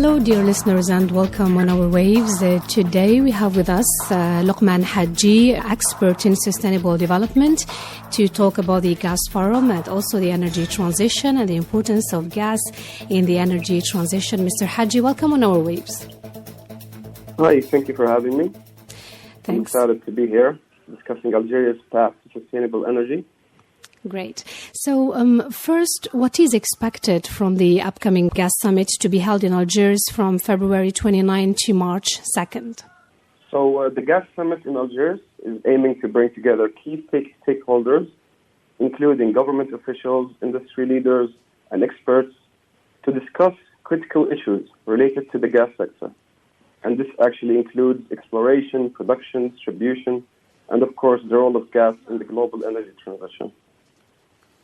Hello, dear listeners, and welcome on our waves. Today we have with us Lokman Hadji, expert in sustainable development, to talk about the gas forum and also the energy transition and the importance of gas in the energy transition. Mr. Hadji, welcome on our waves. Hi, thank you for having me. Thanks. I'm excited to be here discussing Algeria's path to sustainable energy. Great. So first, what is expected from the upcoming gas summit to be held in Algiers from February 29 to March 2nd? So the gas summit in Algiers is aiming to bring together key stakeholders, including government officials, industry leaders, and experts, to discuss critical issues related to the gas sector. And this actually includes exploration, production, distribution, and of course the role of gas in the global energy transition.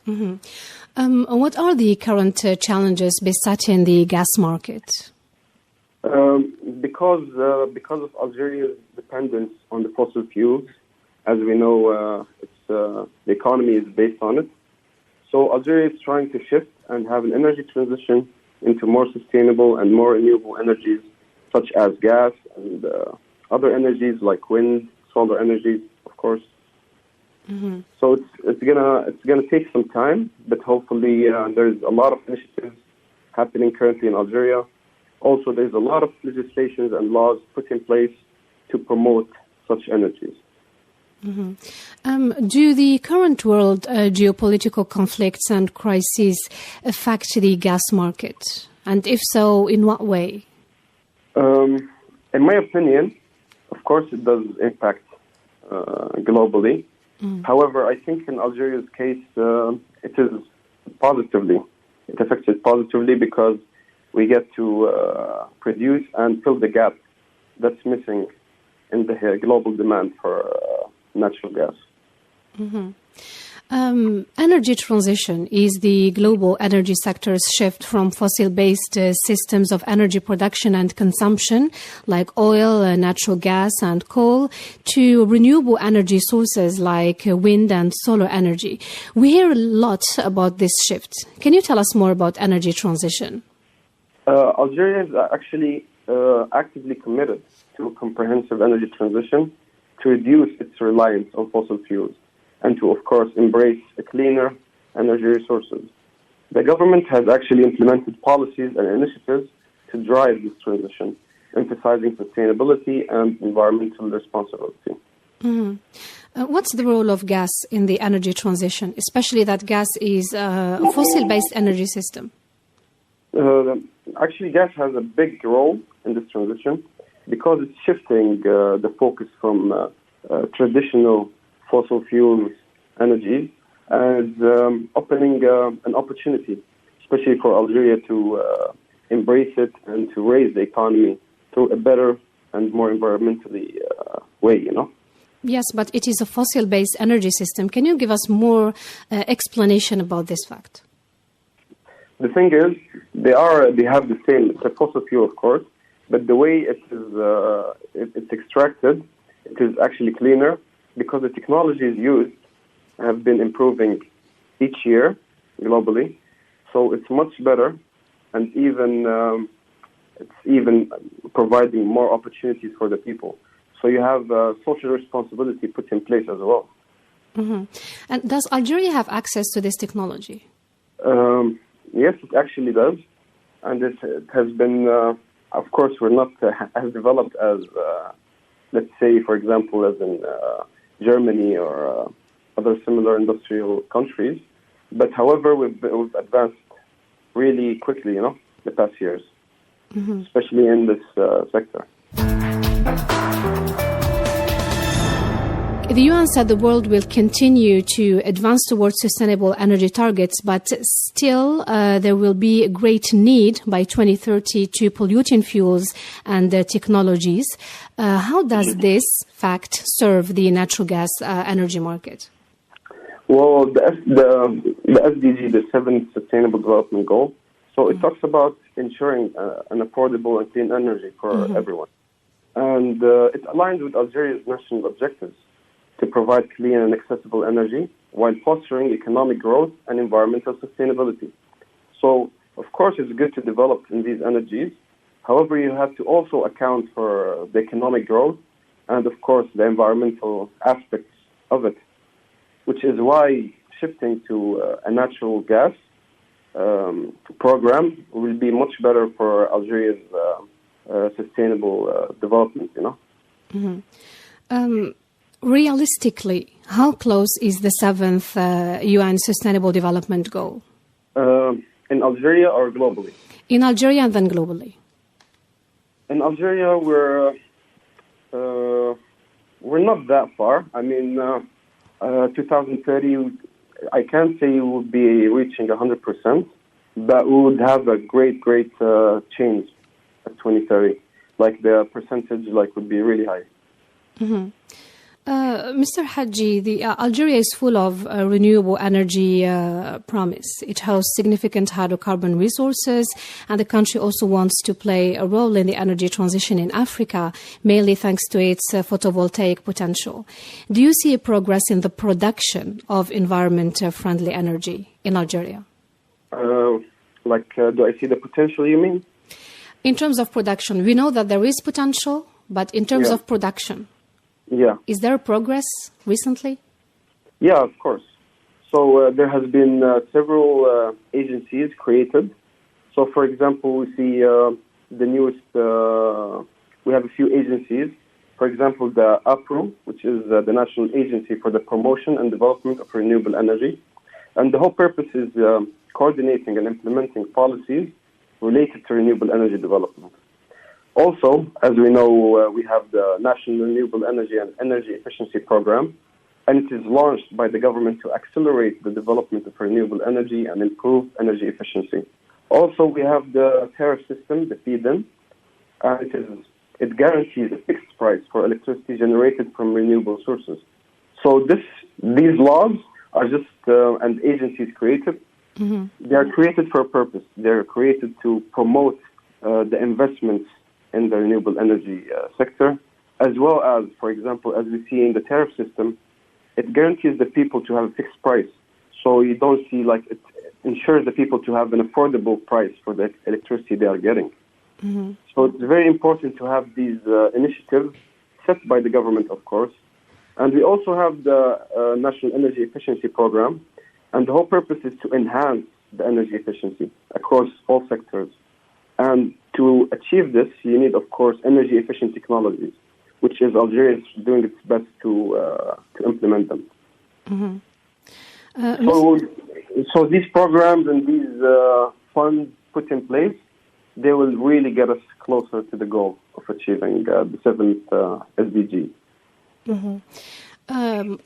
Mm-hmm. What are the current challenges besetting the gas market? Because of Algeria's dependence on the fossil fuels, as we know, the economy is based on it. So Algeria is trying to shift and have an energy transition into more sustainable and more renewable energies, such as gas and other energies like wind, solar energies, of course. Mm-hmm. So it's gonna take some time, but hopefully there's a lot of initiatives happening currently in Algeria. Also, there's a lot of legislations and laws put in place to promote such energies. Mm-hmm. Do the current world geopolitical conflicts and crises affect the gas market? And if so, in what way? In my opinion, of course, it does impact globally. However, I think in Algeria's case, it is positively. It affects it positively because we get to produce and fill the gap that's missing in the global demand for natural gas. Mm-hmm. Energy transition is the global energy sector's shift from fossil-based systems of energy production and consumption, like oil, natural gas, and coal, to renewable energy sources like wind and solar energy. We hear a lot about this shift. Can you tell us more about energy transition? Algeria is actually actively committed to a comprehensive energy transition to reduce its reliance on fossil fuels and to, of course, embrace cleaner energy resources. The government has actually implemented policies and initiatives to drive this transition, emphasizing sustainability and environmental responsibility. Mm-hmm. What's the role of gas in the energy transition, especially that gas is a fossil-based energy system? Actually, gas has a big role in this transition because it's shifting the focus from traditional fossil fuels energies and opening an opportunity, especially for Algeria to embrace it and to raise the economy to a better and more environmentally way, you know? Yes, but it is a fossil-based energy system. Can you give us more explanation about this fact? The thing is, they have the same, it's a fossil fuel, of course, but the way it's extracted, it is actually cleaner, because the technologies used have been improving each year globally, so it's much better, and it's even providing more opportunities for the people. So you have social responsibility put in place as well. Mm-hmm. And does Algeria have access to this technology? Yes, it actually does, and it has been. Of course, we're not as developed as, let's say, for example, as in Germany or other similar industrial countries. But however, we've advanced really quickly, you know, the past years, especially in this sector. The UN said the world will continue to advance towards sustainable energy targets, but still there will be a great need by 2030 to polluting fuels and technologies. How does this fact serve the natural gas energy market? Well, the SDG, the 7th Sustainable Development Goal, so it talks about ensuring an affordable and clean energy for everyone. And it aligns with Algeria's national objectives to provide clean and accessible energy while fostering economic growth and environmental sustainability. So, of course, it's good to develop in these energies. However, you have to also account for the economic growth and, of course, the environmental aspects of it, which is why shifting to a natural gas program will be much better for Algeria's sustainable development, Realistically, how close is the 7th UN Sustainable Development Goal? In Algeria or globally? In Algeria and then globally. In Algeria, we're not that far. I mean, 2030, I can't say we will be reaching 100%, but we would have a great change at 2030. Like the percentage, would be really high. Mm-hmm. Mr. Hadji, Algeria is full of renewable energy promise. It hosts significant hydrocarbon resources, and the country also wants to play a role in the energy transition in Africa, mainly thanks to its photovoltaic potential. Do you see a progress in the production of environment-friendly energy in Algeria? Do I see the potential, you mean? In terms of production, we know that there is potential, but in terms of production, is there progress recently? Yeah, of course. So there has been several agencies created. So, for example, we see the newest, we have a few agencies. For example, the APRO, which is the National Agency for the Promotion and Development of Renewable Energy. And the whole purpose is coordinating and implementing policies related to renewable energy development. Also, as we know, we have the National Renewable Energy and Energy Efficiency Program, and it is launched by the government to accelerate the development of renewable energy and improve energy efficiency. Also, we have the tariff system, the feed-in, and it guarantees a fixed price for electricity generated from renewable sources. So these laws are just, and agencies created, they are created for a purpose. They are created to promote the investments in the renewable energy sector, as well as, for example, as we see in the tariff system, it guarantees the people to have a fixed price. So you don't see, it ensures the people to have an affordable price for the electricity they are getting. So it's very important to have these initiatives set by the government, of course. And we also have the National Energy Efficiency Program, and the whole purpose is to enhance the energy efficiency across all sectors. And to achieve this, you need, of course, energy efficient technologies, which is Algeria is doing its best to implement them. So these programs and these funds put in place, they will really get us closer to the goal of achieving the 7th SDG.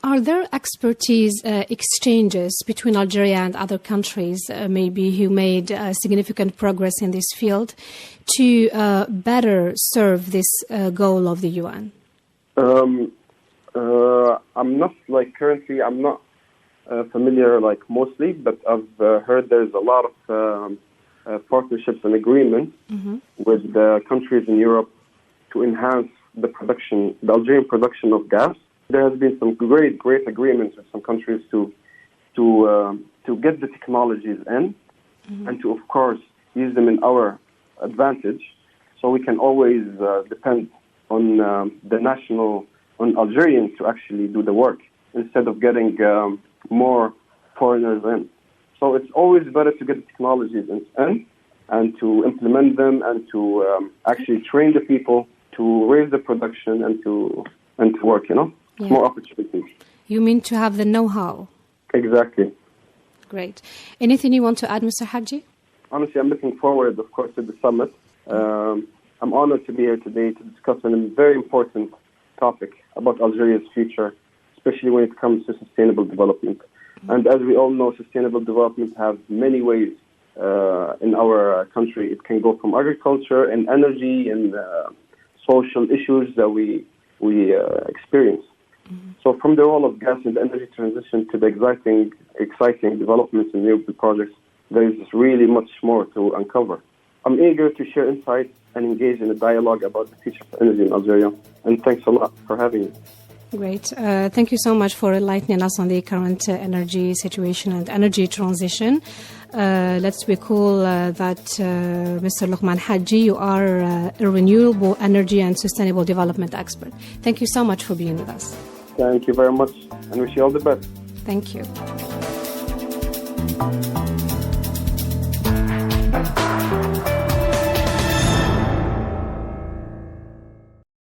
Are there expertise exchanges between Algeria and other countries, maybe who made significant progress in this field, to better serve this goal of the UN? I'm not currently. I'm not familiar mostly, but I've heard there's a lot of partnerships and agreements with the countries in Europe to enhance the Algerian production of gas. There has been some great agreements with some countries to get the technologies in and to, of course, use them in our advantage. So we can always depend on on Algerians to actually do the work instead of getting more foreigners in. So it's always better to get the technologies in and to implement them and to actually train the people to raise the production and to work, more opportunities. You mean to have the know-how? Exactly. Great. Anything you want to add, Mr. Hadji? Honestly, I'm looking forward, of course, to the summit. I'm honored to be here today to discuss a very important topic about Algeria's future, especially when it comes to sustainable development. And as we all know, sustainable development has many ways in our country. It can go from agriculture and energy and social issues that we experience. So from the role of gas in the energy transition to the exciting developments in renewable projects, there is really much more to uncover. I'm eager to share insights and engage in a dialogue about the future of energy in Algeria. And thanks a lot for having me. Great. Thank you so much for enlightening us on the current energy situation and energy transition. Let's recall that Mr. Lokman Hadji, you are a renewable energy and sustainable development expert. Thank you so much for being with us. Thank you very much, and wish you all the best. Thank you.